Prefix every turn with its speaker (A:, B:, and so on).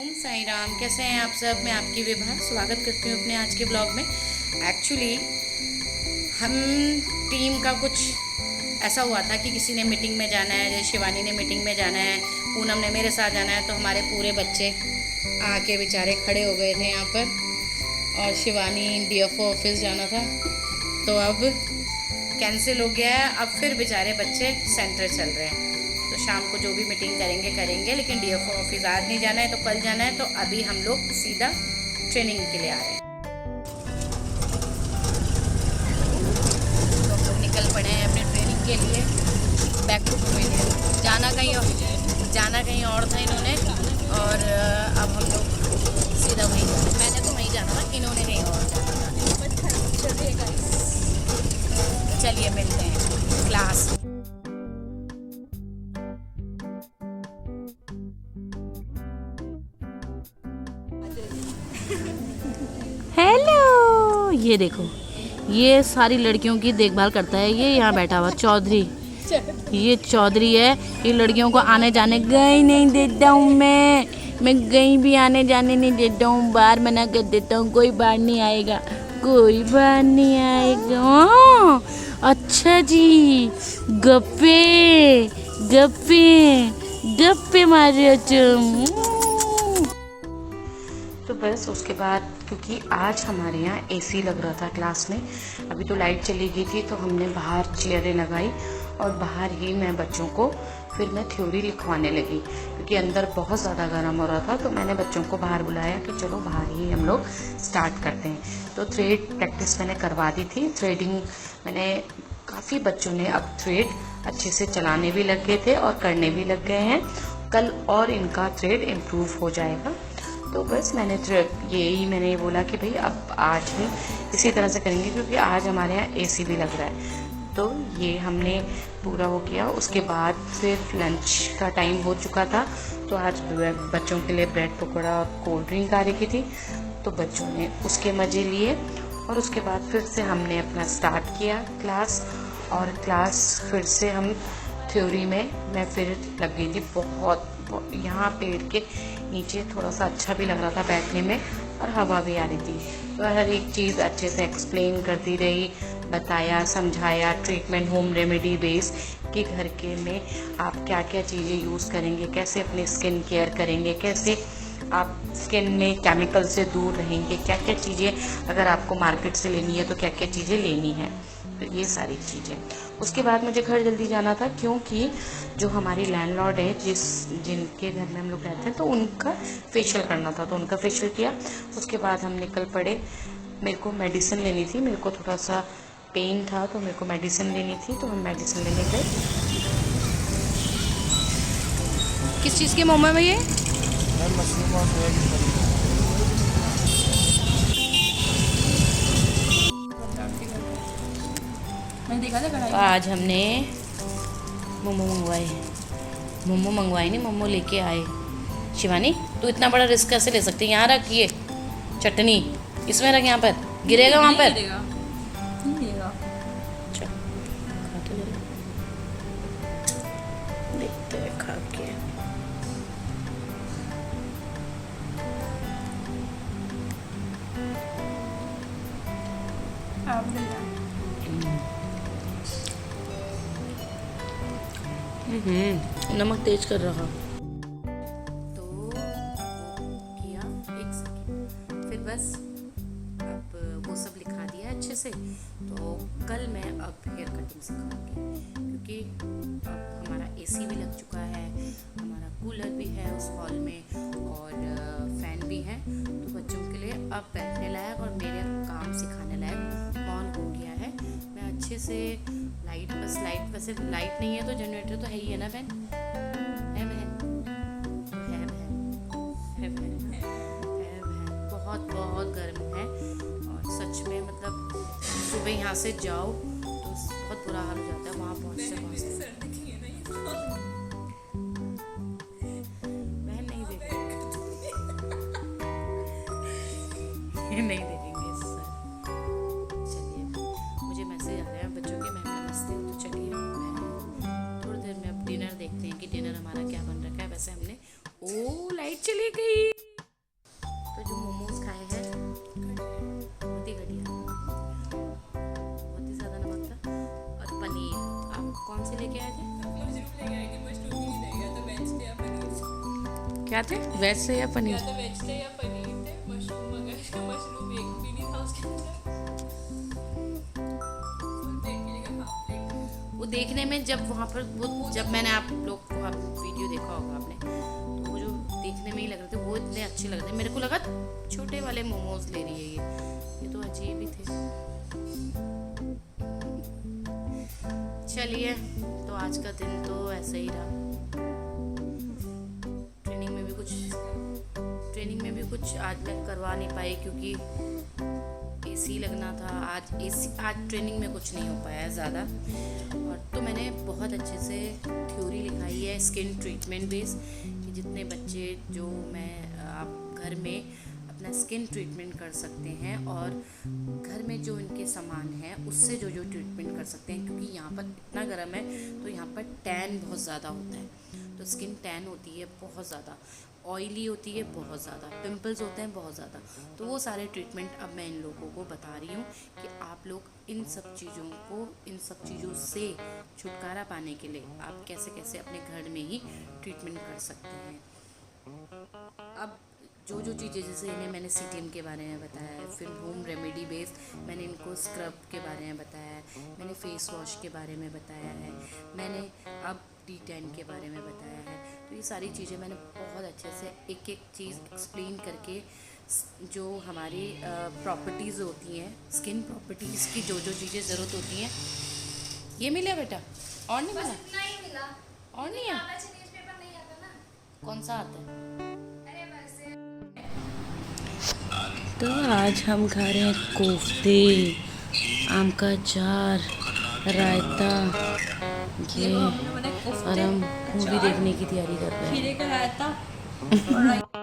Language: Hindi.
A: ओम साई राम। कैसे हैं आप सब? मैं आपकी विभा स्वागत करती हूँ अपने आज के ब्लॉग में। एक्चुअली हम टीम का कुछ ऐसा हुआ था कि किसी ने मीटिंग में जाना है, जैसे शिवानी ने मीटिंग में जाना है, पूनम ने मेरे साथ जाना है, तो हमारे पूरे बच्चे आके बेचारे खड़े हो गए थे यहाँ पर। और शिवानी DFO ऑफिस जाना था तो अब कैंसिल हो गया है। अब फिर बेचारे बच्चे सेंटर चल रहे हैं, तो शाम को जो भी मीटिंग करेंगे करेंगे, लेकिन DFO ऑफिस आज नहीं जाना है तो कल जाना है। तो अभी हम लोग सीधा ट्रेनिंग के लिए आ रहे हैं। तो हम लोग निकल पड़े हैं अपने ट्रेनिंग के लिए। Back to pavilion. जाना कहीं और था इन्होंने, और अब हम लोग सीधा वहीं जाना। मैंने तो वहीं जाना था, इन्होंने कहीं और जाना था। चलिए मिलते हैं क्लास। हेलो, ये देखो, ये सारी लड़कियों की देखभाल करता है। ये यहाँ बैठा हुआ चौधरी, ये चौधरी है। ये लड़कियों को आने जाने गई नहीं देता हूँ मैं कहीं भी आने जाने नहीं देता हूँ। बाहर मना कर देता हूँ, कोई बाहर नहीं आएगा, कोई बाहर नहीं आएगा। अच्छा जी, गप्पे गप्पे गप्पे मारे तुम। तो बस उसके बाद, क्योंकि आज हमारे यहाँ AC लग रहा था क्लास में, अभी तो लाइट चली गई थी, तो हमने बाहर चेयरें लगाई और बाहर ही मैं बच्चों को फिर मैं थ्योरी लिखवाने लगी, क्योंकि अंदर बहुत ज़्यादा गर्म हो रहा था। तो मैंने बच्चों को बाहर बुलाया कि चलो बाहर ही हम लोग स्टार्ट करते हैं। तो थ्रेड प्रैक्टिस मैंने करवा दी थी। थ्रेडिंग मैंने, काफ़ी बच्चों ने अब थ्रेड अच्छे से चलाने भी लग गए थे और करने भी लग गए हैं। कल और इनका थ्रेड इम्प्रूव हो जाएगा। तो बस मैंने मैंने बोला कि भाई अब आज भी इसी तरह से करेंगे, क्योंकि आज हमारे यहाँ AC भी लग रहा है। तो ये हमने पूरा वो किया। उसके बाद फिर लंच का टाइम हो चुका था, तो आज बच्चों के लिए ब्रेड पकौड़ा और कोल्ड ड्रिंक आ रखी थी, तो बच्चों ने उसके मज़े लिए। और उसके बाद फिर से हमने अपना स्टार्ट किया क्लास, और क्लास फिर से हम थ्योरी में मैं फिर लग गई थी। बहुत यहाँ पेड़ के नीचे थोड़ा सा अच्छा भी लग रहा था बैठने में, और हवा भी आ रही थी। तो हर एक चीज़ अच्छे से एक्सप्लेन करती रही, बताया, समझाया। ट्रीटमेंट होम रेमेडी बेस कि घर के में आप क्या क्या चीज़ें यूज़ करेंगे, कैसे अपनी स्किन केयर करेंगे, कैसे आप स्किन में केमिकल से दूर रहेंगे, क्या क्या चीज़ें अगर आपको मार्केट से लेनी है तो क्या क्या चीज़ें लेनी है, तो ये सारी चीज़ें। उसके बाद मुझे घर जल्दी जाना था, क्योंकि जो हमारी लैंडलॉर्ड है, जिनके घर में हम लोग रहते हैं, तो उनका फेशियल करना था, तो उनका फेशियल किया। उसके बाद हम निकल पड़े। मेरे को मेडिसिन लेनी थी, मेरे को थोड़ा सा पेन था, तो मेरे को मेडिसिन लेनी थी, तो हम मेडिसिन लेने गए। किस चीज़ के मोमो में ये? मशरूम और सोयाबीन। तो आज हमने मोमो मंगवाए नहीं, मोमो लेके आए। शिवानी, तू इतना बड़ा रिस्क कैसे ले सकती है? यहाँ रख, ये चटनी इसमें रख, यहाँ पर गिरेगा, वहाँ पर देखते हैं खा के। नमक तेज कर रहा। तो किया 1 सेकेंड, फिर बस अब वो सब लिखा दिया अच्छे से। तो कल मैं अब हेयर कटिंग सिखाऊंगी, क्योंकि अब हमारा AC भी लग चुका है, हमारा कूलर भी है उस हॉल में, और फैन भी है। तो बच्चों के लिए अब बैठने लायक और मेरे काम सिखाने लायक हॉल हो गया है। मैं अच्छे से लाइट, वैसे लाइट नहीं है तो जनरेटर तो है ही है ना बहन? है बहन? है बहन। बहुत गर्म है, और सच में मतलब सुबह यहाँ से जाओ तो बहुत बुरा हाल हो जाता है वहाँ पहुँचते। बहन नहीं देखेंगे नहीं देखेंगे सर। चलिए, मुझे मैसेज आ रहा है बच्चों के, मैं नमस्ते हूँ। तो चलिए, मैं थोड़ी देर में अब डिनर देखते हैं कि डिनर हमारा क्या बन रखा है। वैसे हमने, ओ लाइट चली गई। क्या थे, वेज से या पनीर?
B: या तो वेज थे या पनीर थे, मशरूम मगर मशरूम एक भी नहीं था उसके अंदर। फुल प्लेट मिलेगा, हाफ प्लेट।
A: वो देखने में जब वहाँ पर वो जब मैंने आप लोग को आप वीडियो देखा होगा आपने, तो वो जो देखने में ही लग रहे थे वो इतने अच्छे लग रहे थे, मेरे को लगा छोटे वाले मोमोज ले रही है ये तो अजीब ही थे। चलिए, तो आज का दिन तो ऐसा ही रहा। ट्रेनिंग में भी कुछ आज मैं करवा नहीं पाई क्योंकि एसी लगना था। आज ट्रेनिंग में कुछ नहीं हो पाया ज़्यादा। और तो मैंने बहुत अच्छे से थ्योरी लिखाई है स्किन ट्रीटमेंट बेस, कि जितने बच्चे जो आप घर में अपना स्किन ट्रीटमेंट कर सकते हैं और घर में जो इनके सामान है उससे जो ट्रीटमेंट कर सकते हैं, क्योंकि यहाँ पर इतना गर्म है तो यहाँ पर टैन बहुत ज़्यादा होता है, तो स्किन टैन होती है बहुत ज़्यादा, ऑयली होती है बहुत ज़्यादा, पिंपल्स होते हैं बहुत ज़्यादा। तो वो सारे ट्रीटमेंट अब मैं इन लोगों को बता रही हूँ कि आप लोग इन सब चीज़ों से छुटकारा पाने के लिए आप कैसे कैसे अपने घर में ही ट्रीटमेंट कर सकते हैं। अब जो चीज़ें, जैसे इन्हें मैंने CTM के बारे में बताया है, फिर होम रेमेडी बेस्ड मैंने इनको स्क्रब के बारे में बताया है, मैंने फेस वॉश के बारे में बताया है, मैंने अब D10 के बारे में बताया है। तो ये सारी चीज़ें मैंने बहुत अच्छे से एक एक चीज़ एक्सप्लेन करके, जो हमारी प्रॉपर्टीज़ होती हैं, स्किन प्रॉपर्टीज़ की जो चीज़ें ज़रूरत होती हैं। ये मिला बेटा? और नहीं मिला?
B: नहीं मिला।
A: और नहीं है?
B: न्यूज़पेपर नहीं आता ना।
A: कौन सा आता है?
B: अरे वैसे
A: तो आज हम खा रहे हैं कोफ्ते, आम का अचार, रायता, ये, और हम मूवी देखने की तैयारी कर रहे हैं।
B: खीरे का रायता और